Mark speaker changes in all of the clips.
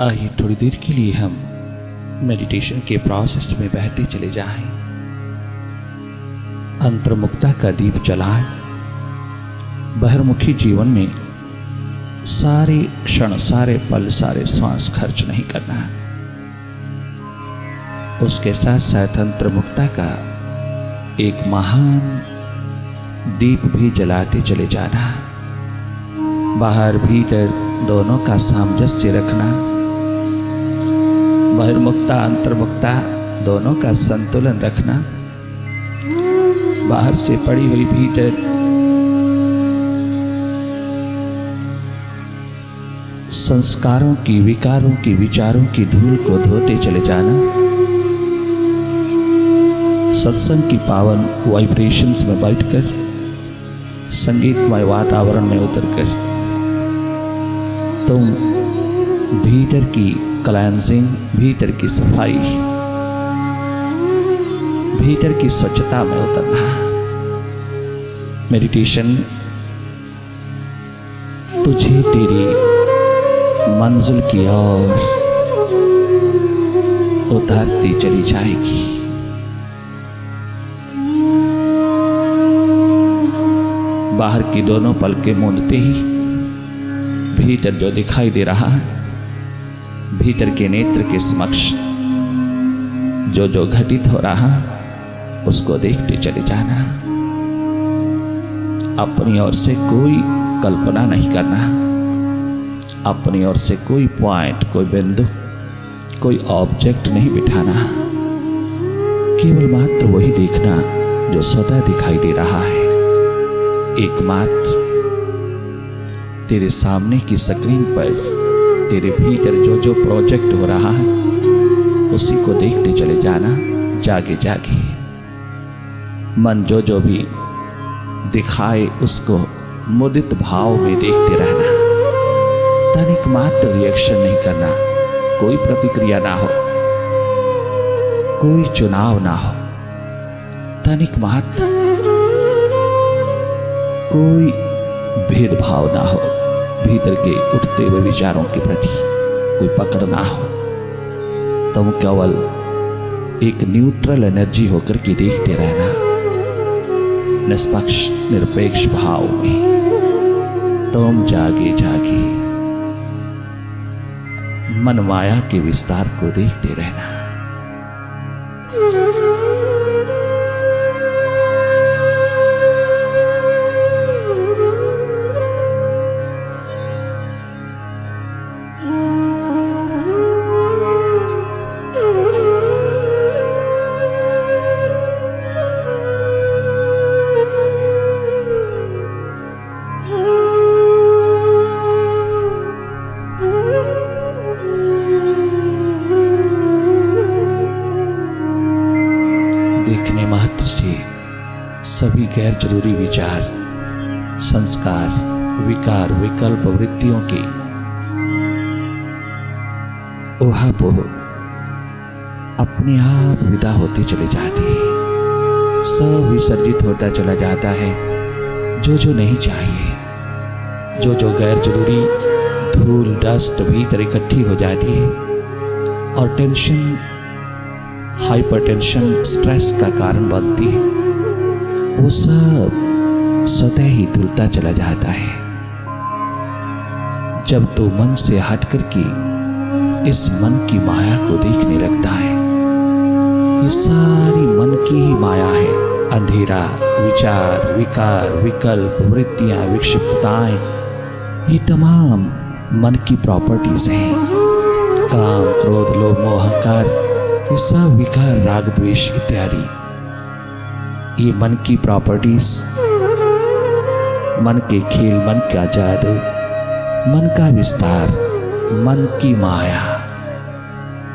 Speaker 1: आइए थोड़ी देर के लिए हम मेडिटेशन के प्रोसेस में बहते चले जाएं। अंतर्मुखता का दीप जलाएं। बहिर्मुखी जीवन में सारे क्षण, सारे पल, सारे श्वास खर्च नहीं करना है। उसके साथ साथ अंतर्मुखता का एक महान दीप भी जलाते चले जाना। बाहर भीतर दोनों का सामंजस्य रखना। बहिर्मुखता अंतर्मुखता दोनों का संतुलन रखना। बाहर से पड़ी हुई भीतर संस्कारों की, विकारों की, विचारों की धूल को धोते चले जाना। सत्संग की पावन वाइब्रेशंस में बैठकर, संगीतमय वातावरण में उतरकर तुम भीतर की क्लेंजिंग, भीतर की सफाई, भीतर की स्वच्छता में उतरना। मेडिटेशन तुझे तेरी मंजिल की ओर उतारती चली जाएगी। बाहर की दोनों पलकें मूंदते ही भीतर जो दिखाई दे रहा है, भीतर के नेत्र के समक्ष जो जो घटित हो रहा उसको देखते चले जाना। अपनी ओर से कोई कल्पना नहीं करना। अपनी ओर से कोई पॉइंट, कोई बिंदु, कोई ऑब्जेक्ट नहीं बिठाना। केवल मात्र वही देखना जो स्वतः दिखाई दे रहा है। एकमात्र तेरे सामने की स्क्रीन पर तेरे भीतर जो जो प्रोजेक्ट हो रहा है उसी को देखते चले जाना। जागे जागे मन जो जो भी दिखाए उसको मुदित भाव में देखते रहना। तनिक मात्र रिएक्शन नहीं करना। कोई प्रतिक्रिया ना हो, कोई चुनाव ना हो। तनिक मात्र कोई भेदभाव ना हो। भीतर के उठते हुए विचारों के प्रति कोई पकड़ ना हो। तुम केवल एक न्यूट्रल एनर्जी होकर के देखते रहना, निष्पक्ष निरपेक्ष भाव में। तुम जागे जागे मन माया के विस्तार को देखते रहना। देखने मात्र से सभी गैर जरूरी विचार, संस्कार, विकार, विकल्प, वृत्तियों की ऊहापोह अपने आप विदा होती चली जाती है। सब विसर्जित होता चला जाता है। जो जो नहीं चाहिए, जो जो गैर जरूरी धूल, डस्ट भीतर इकट्ठी हो जाती है और टेंशन, हाइपरटेंशन, स्ट्रेस का कारण बनती है, वो सब स्वतः ही धुलता चला जाता है। जब तो मन से हट करके इस मन की माया को देखने लगता है, ये सारी मन की ही माया है। अंधेरा, विचार, विकार, विकल्प, वृत्तियां, विक्षिप्तताएं, ये तमाम मन की प्रॉपर्टीज हैं। काम, क्रोध, लोभ, मोह, अहंकार, ये सब विकार, राग, द्वेष इत्यादि, ये मन की प्रॉपर्टीज, मन के खेल, मन का जादू, मन का विस्तार, मन की माया,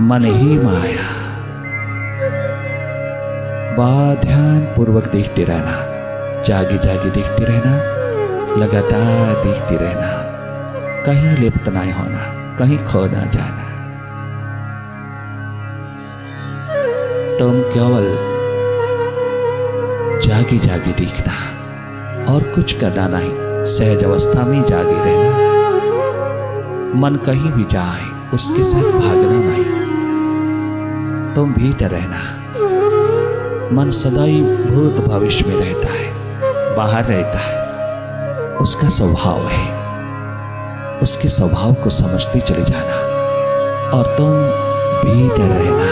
Speaker 1: मन ही माया। बहुत ध्यान पूर्वक देखते रहना, जागे जागे देखते रहना, लगातार देखते रहना। कहीं लिप्त नहीं होना, कहीं खो ना जाना। तुम केवल जागे जागे देखना और कुछ करना नहीं। सहज अवस्था में जागे रहना। मन कहीं भी जाए, उसके साथ भागना नहीं। तुम भीतर रहना। मन सदैव भूत भविष्य में रहता है, बाहर रहता है। उसका स्वभाव है, उसके स्वभाव को समझते चले जाना और तुम भीतर रहना।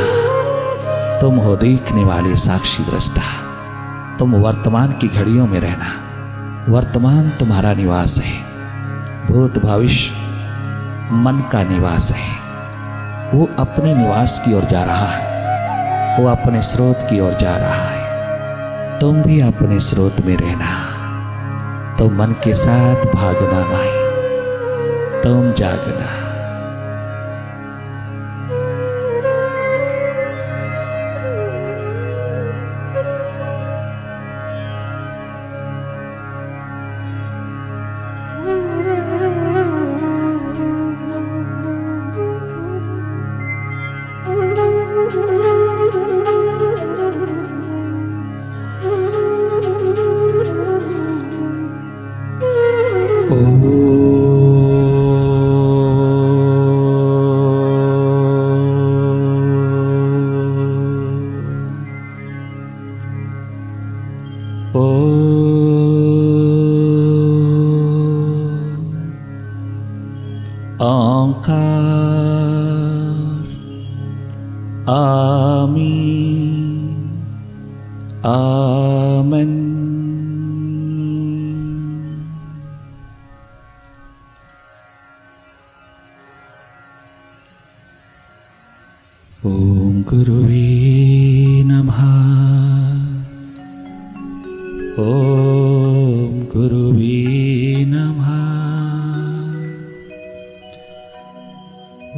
Speaker 1: तुम हो देखने वाले साक्षी दृष्टा। तुम वर्तमान की घड़ियों में रहना। वर्तमान तुम्हारा निवास है, भूत भविष्य मन का निवास है। वो अपने निवास की ओर जा रहा है, वो अपने स्रोत की ओर जा रहा है। तुम भी अपने स्रोत में रहना। तो मन के साथ भागना नहीं, तुम जागना। आमीन आमन। ओम गुरुवे नमः। ओम गुरुवे नमः।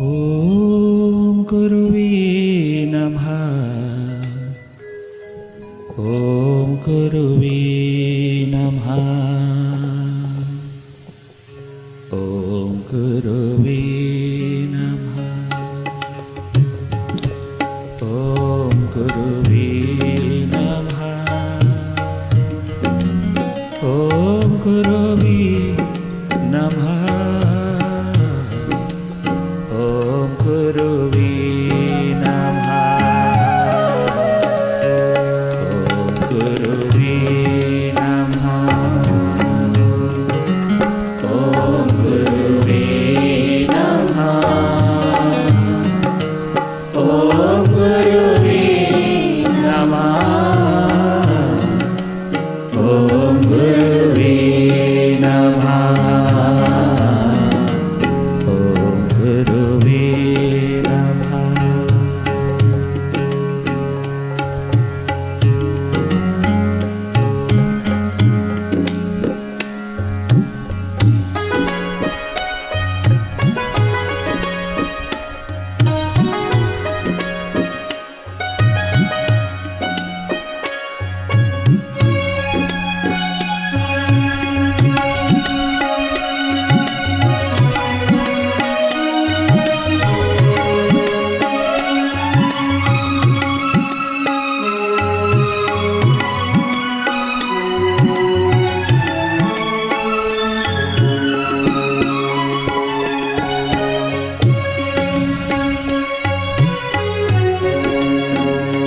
Speaker 1: ओम गुरुवे नमः। ओम गुरुवे नमः। ओम गुरुवे नमः। ओम गुरुवे नमः। ओम गुरुवे नमः। ओम गुरुवे नमः। ओम गुरुवे नमः। ओम गुरुवे नमः। ओम गुरुवे नमः। ओम गुरुवे नमः। ओम गुरुवे नमः।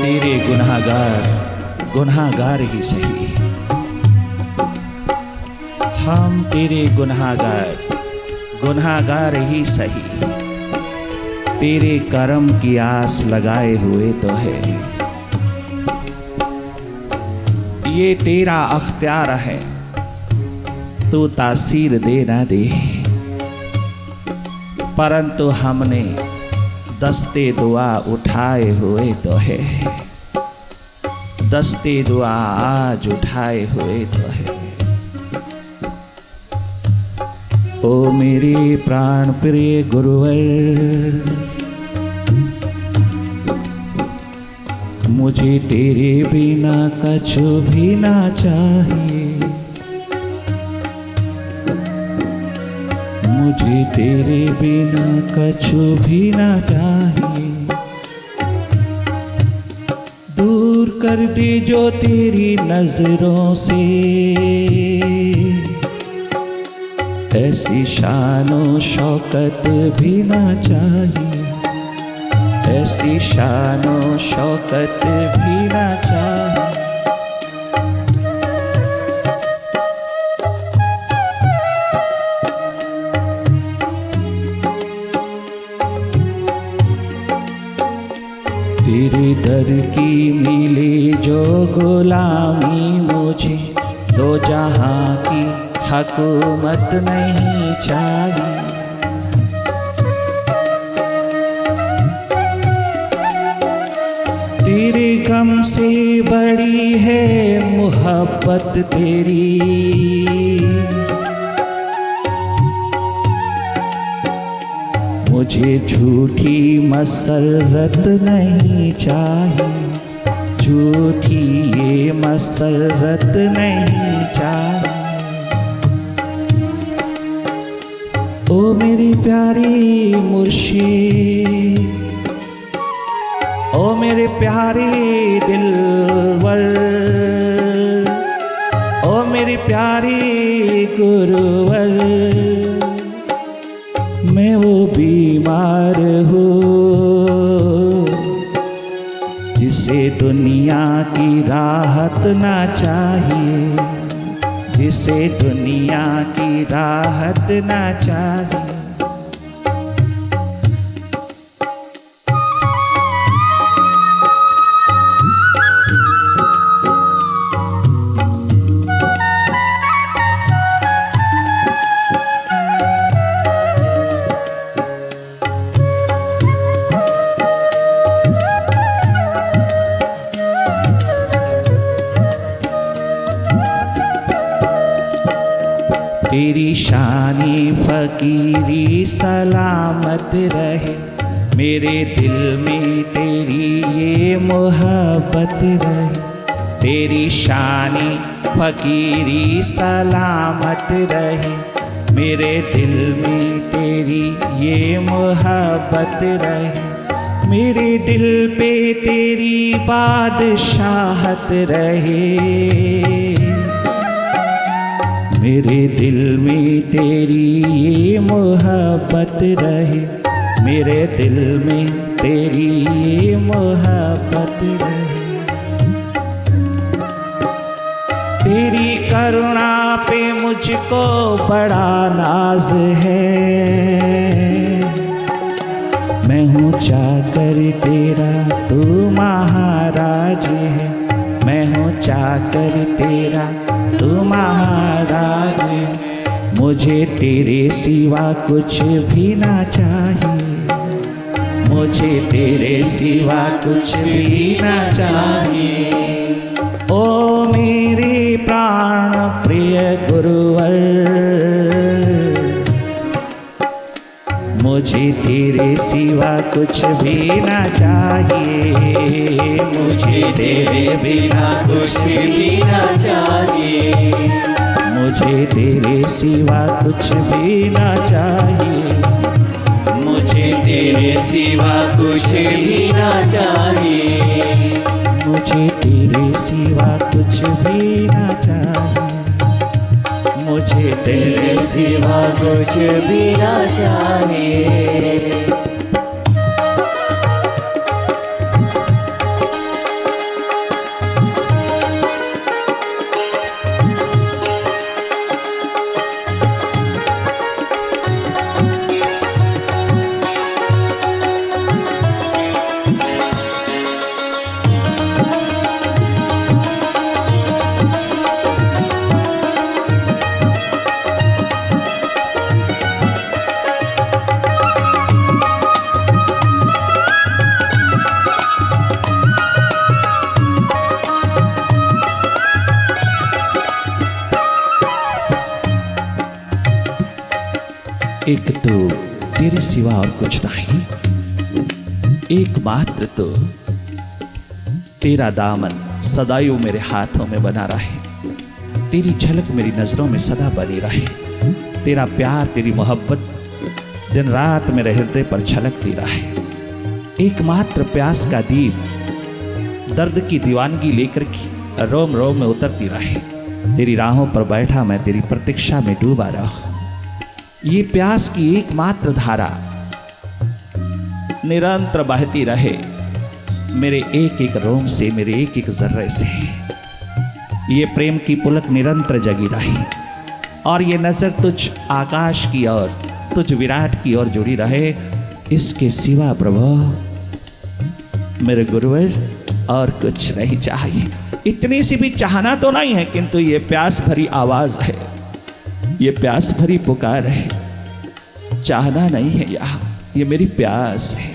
Speaker 1: तेरे गुनाहगार ही सही, हम तेरे गुनाहगार ही सही। तेरे कर्म की आस लगाए हुए तो है। ये तेरा अख्तियार है, तू तासीर दे ना दे। परंतु हमने दस्ते दुआ उठाए हुए तो है। दस्ते दुआ आज उठाए हुए तो है। ओ मेरे प्राण प्रिय गुरुवर, मुझे तेरे बिना कछु भी ना चाहिए। मुझे तेरे बिना कछु भी ना चाहिए। दूर कर दे जो तेरी नजरों से ऐसी शानो शौकत भी ना चाहिए, ऐसी शानो शौकत भी ना चाहिए। तेरे दर की मिले जो गुलामी, मुझे दो जहां की हुकूमत नहीं चाहिए। तेरे गम से बड़ी है मोहब्बत तेरी, मुझे झूठी मसरत नहीं चाहिए, झूठी ये मसरत नहीं चाहिए। ओ मेरी प्यारी मुर्शिद, ओ मेरे प्यारे दिलवर, ओ मेरी प्यारी गुरुवर, मैं वो बीमार हूँ जिसे दुनिया की राहत ना चाहिए, जिसे दुनिया की राहत ना चाहिए। तेरी शानी फकीरी सलामत रहे, मेरे दिल में तेरी ये मोहब्बत रहे। तेरी शानी फकीरी सलामत रहे, मेरे दिल में तेरी ये मोहब्बत रहे। मेरे दिल पे तेरी बादशाहत रहे, मेरे दिल में तेरी ये मोहब्बत रहे, मेरे दिल में तेरी ये मोहब्बत रहे। तेरी करुणा पे मुझको बड़ा नाज है, मैं हूँ चाकर तेरा तू महाराज है, मैं हूँ चाकर तेरा तू महाराज। मुझे तेरे सिवा कुछ भी ना चाहिए, मुझे तेरे सिवा कुछ भी ना चाहिए। ओ मेरे प्राण प्रिय गुरुवर, मुझे तेरे सिवा कुछ भी ना चाहिए, मुझे तेरे बिना कुछ भी ना चाहिए, मुझे तेरे सिवा कुछ भी ना चाहिए, मुझे तेरे सिवा कुछ भी ना चाहिए, मुझे तेरे सिवा कुछ भी ना चाहिए, मुझे तेरे सिवा कुछ भी ना चाहिए। एक तो तेरे सिवा और कुछ नहीं, एकमात्र तो तेरा दामन सदैव मेरे हाथों में बना रहे, तेरी झलक मेरी नजरों में सदा बनी रहे, तेरा प्यार तेरी मोहब्बत दिन रात मेरे हृदय पर छलकती रहे। एकमात्र प्यास का दीप दर्द की दीवानगी लेकर रोम रोम में उतरती रहे। तेरी राहों पर बैठा मैं तेरी प्रतीक्षा में डूबा रहा। ये प्यास की एकमात्र धारा निरंतर बहती रहे मेरे एक एक रोम से, मेरे एक एक जर्रे से। ये प्रेम की पुलक निरंतर जगी रही और ये नजर तुझ आकाश की ओर, तुझ विराट की ओर जुड़ी रहे। इसके सिवा प्रभु मेरे गुरुवर और कुछ नहीं चाहिए। इतनी सी भी चाहना तो नहीं है, किंतु ये प्यास भरी आवाज है, ये प्यास भरी पुकार है। चाहना नहीं है यहाँ, ये मेरी प्यास है।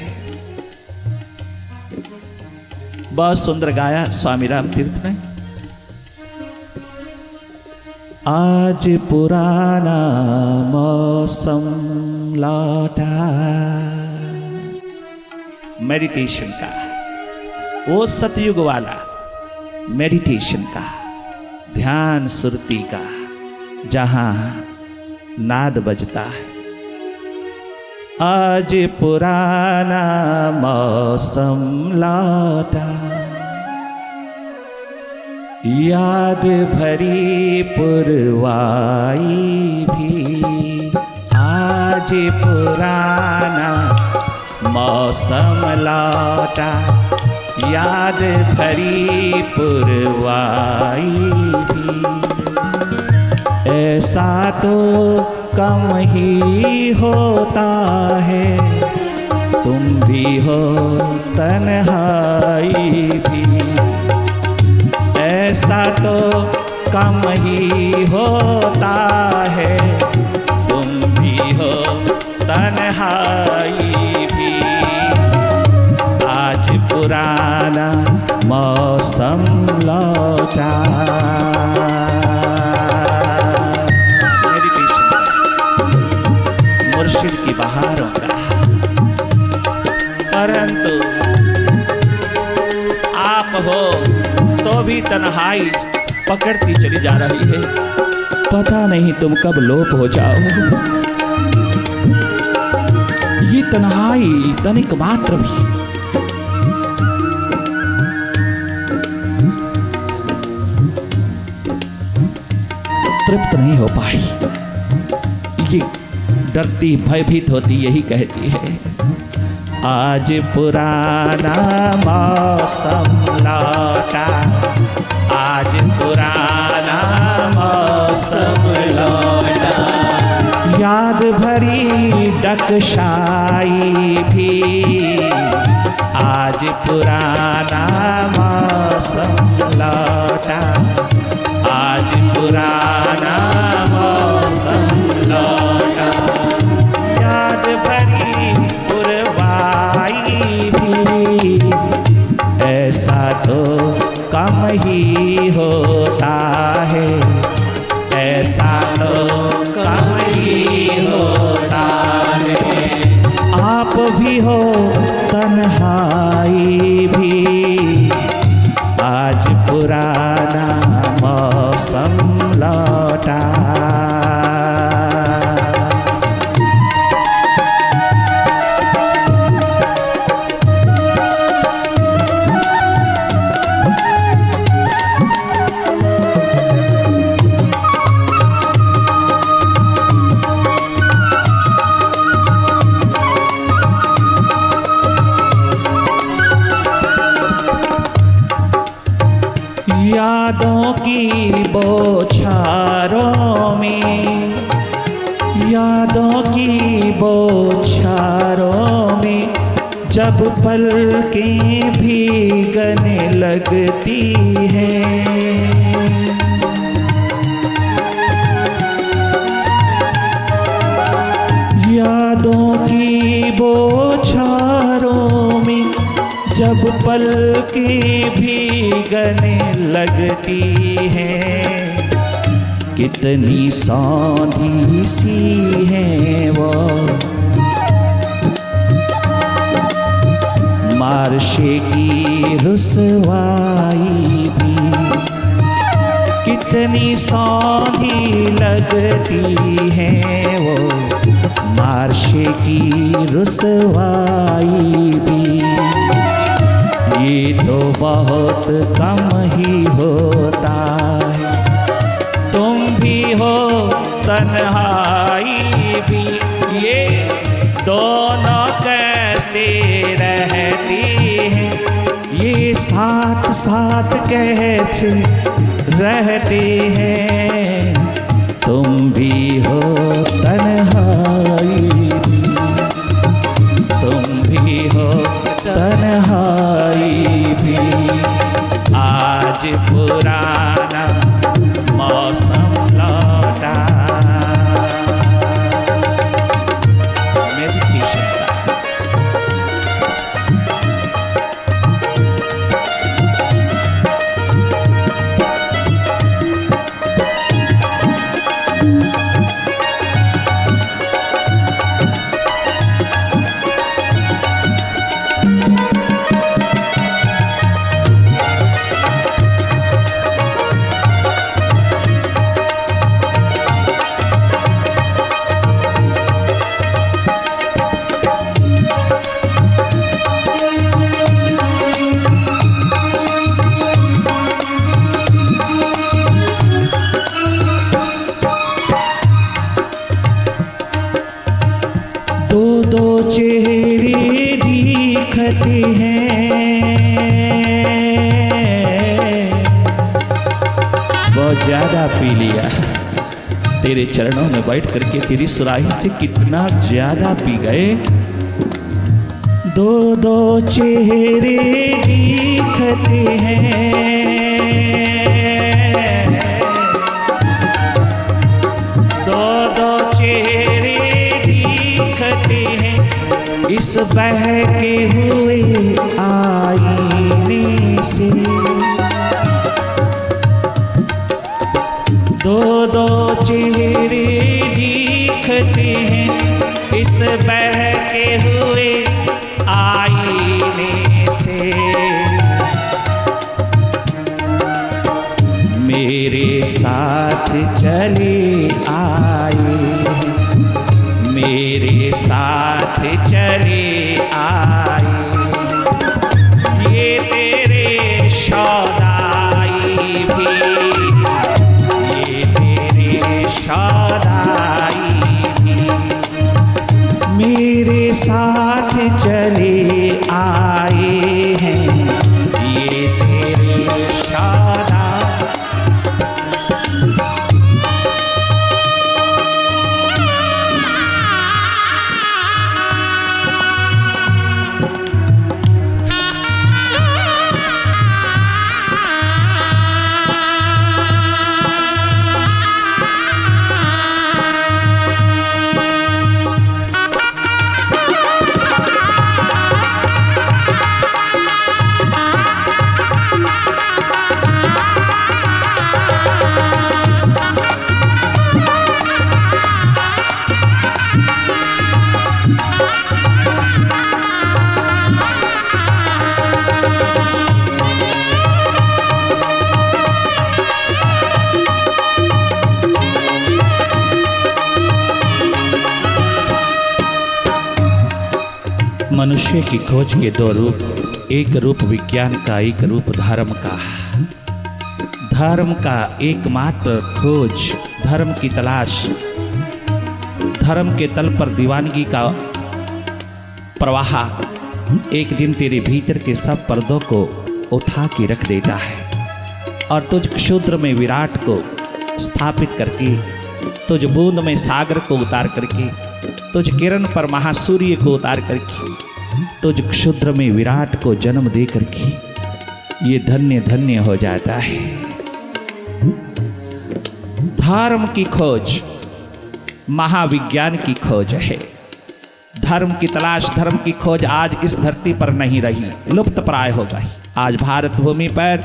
Speaker 1: बहुत सुंदर गाया स्वामी राम तीर्थ ने। आज पुराना मौसम लौटा, मेडिटेशन का, वो सतयुग वाला मेडिटेशन का, ध्यान सुरती का, जहां नाद बजता है। आज पुराना मौसम लौटा, याद भरी पुरवाई भी। आज पुराना मौसम लौटा, याद भरी पुरवाई भी। ऐसा तो कम ही होता है, तुम भी हो तन्हाई भी। ऐसा तो कम ही होता है, तुम भी हो तन्हाई भी। आज पुराना मौसम लौटा। मुर्शिद की बहारों का, परंतु आप हो तो भी तन्हाई पकड़ती चली जा रही है। पता नहीं तुम कब लोप हो जाओ। ये तन्हाई तनिक मात्र भी तृप्त नहीं हो पाई। ये डरती भयभीत होती यही कहती है, आज पुराना मौसम लौटा। आज पुराना मौसम लौटा, याद भरी डकशाई भी। आज पुराना मौसम लौटा, आज पुराना मौसम लौटा, याद भरी पुरवाई भी। ऐसा तो कम ही होता है, ऐसा तो कम ही होता है। आप भी हो तन्हाई भी, आज पुराना मौसम लौटा। यादों की बौछारों में, यादों की बौछारों में, जब पलकें भीगने लगती हैं। यादों की बौछारों में, जब पलकें भीगने लगती हैं। कितनी सौंधी सी है वो मार्शे की रुसवाई भी। कितनी सौंधी लगती है वो मार्शे की रुसवाई भी। ये तो बहुत कम ही होता है, तुम भी हो तन्हाई भी। कैसे रहते हैं, तुम भी हो तन्हाई भी, तुम भी हो तन्हाई भी। आज पुराना मौसम लौटा। मेडिटेशन दो चेहरे दिखते हैं, बहुत ज्यादा पी लिया। तेरे चरणों में बैठ करके तेरी सुराही से कितना ज्यादा पी गए। दो दो चेहरे दिखते हैं, दो दो चेहरे दिखते हैं इस बहके हुए आईने से। दो दो चेहरे दिखते हैं इस बहके हुए आईने से। मेरे साथ चले आए, मेरे साथ चले आए, ये तेरे सौदाई भी, ये तेरे सौदाई भी। मेरे साथ चले आए हैं, ये तेरे सौदाई। मनुष्य की खोज के दो रूप, एक रूप विज्ञान का, एक रूप धर्म का। धर्म का एकमात्र खोज, धर्म की तलाश, धर्म के तल पर दीवानगी का प्रवाह एक दिन तेरे भीतर के सब पर्दों को उठा के रख देता है और तुझ क्षुद्र में विराट को स्थापित करके, तुझ बूंद में सागर को उतार करके, तुझ किरण पर महासूर्य को उतार करके, तुझ क्षुद्र में विराट को जन्म दे करके ये धन्य धन्य हो जाता है। धर्म की खोज महाविज्ञान की खोज है। धर्म की तलाश, धर्म की खोज आज इस धरती पर नहीं रही, लुप्त प्राय हो गई। आज भारत भूमि पर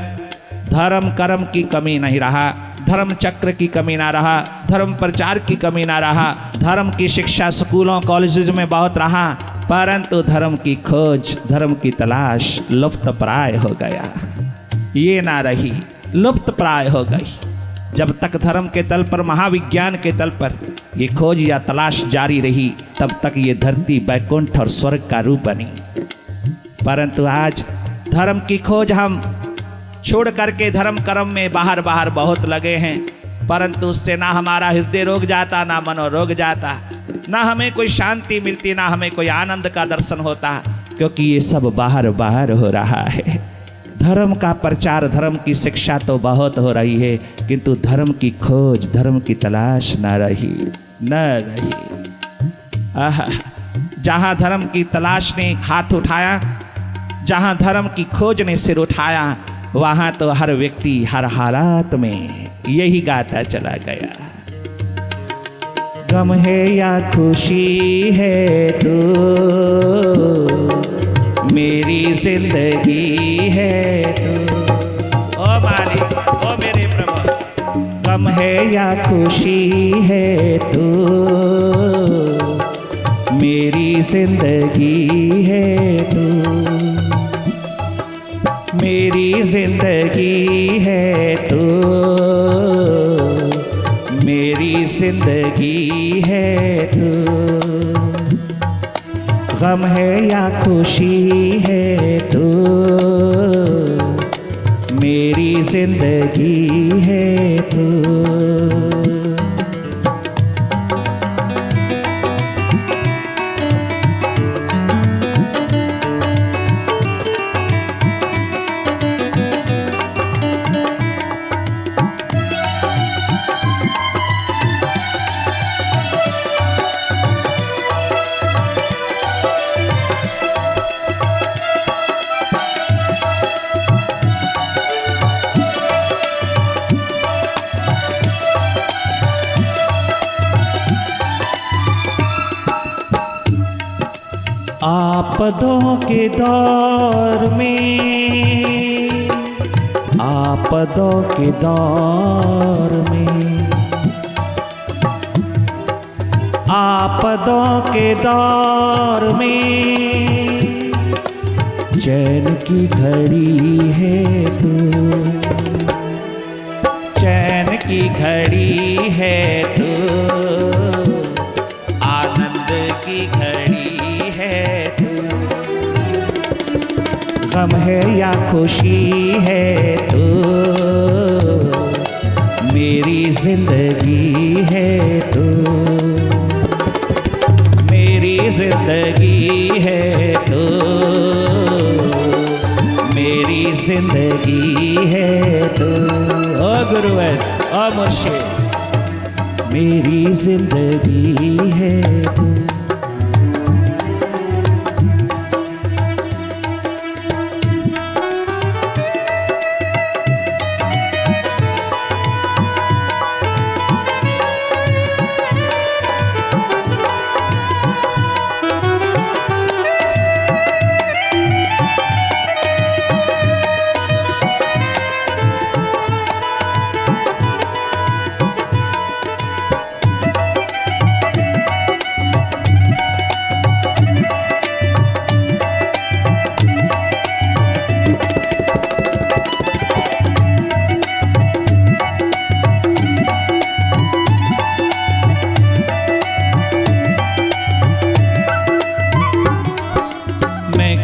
Speaker 1: धर्म कर्म की कमी नहीं रहा, धर्म चक्र की कमी ना रहा, धर्म प्रचार की कमी ना रहा, धर्म की शिक्षा स्कूलों कॉलेजेस में बहुत रहा, परंतु धर्म की खोज, धर्म की तलाश लुप्त प्राय हो गया। ये ना रही, लुप्त प्राय हो गई। जब तक धर्म के तल पर, महाविज्ञान के तल पर ये खोज या तलाश जारी रही, तब तक ये धरती वैकुंठ और स्वर्ग का रूप बनी। परंतु आज धर्म की खोज हम छोड़ करके धर्म कर्म में बाहर बाहर बहुत लगे हैं, परंतु उससे ना हमारा हृदय रोग जाता, ना मनोरोग जाता, ना हमें कोई शांति मिलती, ना हमें कोई आनंद का दर्शन होता, क्योंकि ये सब बाहर बाहर हो रहा है। धर्म का प्रचार, धर्म की शिक्षा तो बहुत हो रही है, किंतु धर्म की खोज, धर्म की तलाश न रही। जहाँ धर्म की तलाश ने हाथ उठाया, जहाँ धर्म की खोज ने सिर उठाया, वहाँ तो हर व्यक्ति हर हालात में यही गाता चला गया। गम है या खुशी है तो मेरी जिंदगी है तो, ओ मालिक, ओ मेरे प्रभु। गम है या खुशी है तो मेरी जिंदगी है तो, मेरी जिंदगी है तो, मेरी जिंदगी है तो। गम है या खुशी है तो मेरी जिंदगी है तो। आपदों के दौर में, आपदों के दौर में, आपदों के दौर में चैन की घड़ी है तू, चैन की घड़ी है तू, आनंद की घड़ी है तू। गम है या खुशी है तो मेरी जिंदगी है तो, मेरी जिंदगी है तो, मेरी जिंदगी है तो। ओ गुरुवर, ओ मुर्शिद, मेरी जिंदगी है तो।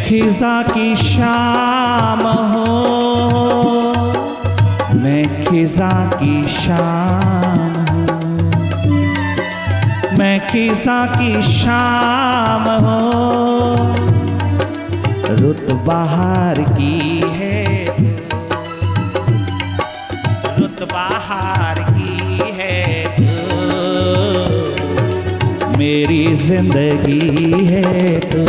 Speaker 1: खिज़ा की शाम हो, मैं खिज़ा की शाम हूँ, मैं खिज़ा की शाम हो, रुत बहार की है तो, रुत बहार की है तो, मेरी जिंदगी है तो।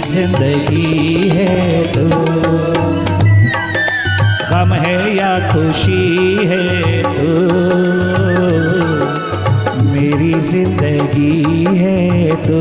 Speaker 1: जिंदगी है तो। गम है या खुशी है तो मेरी जिंदगी है तो।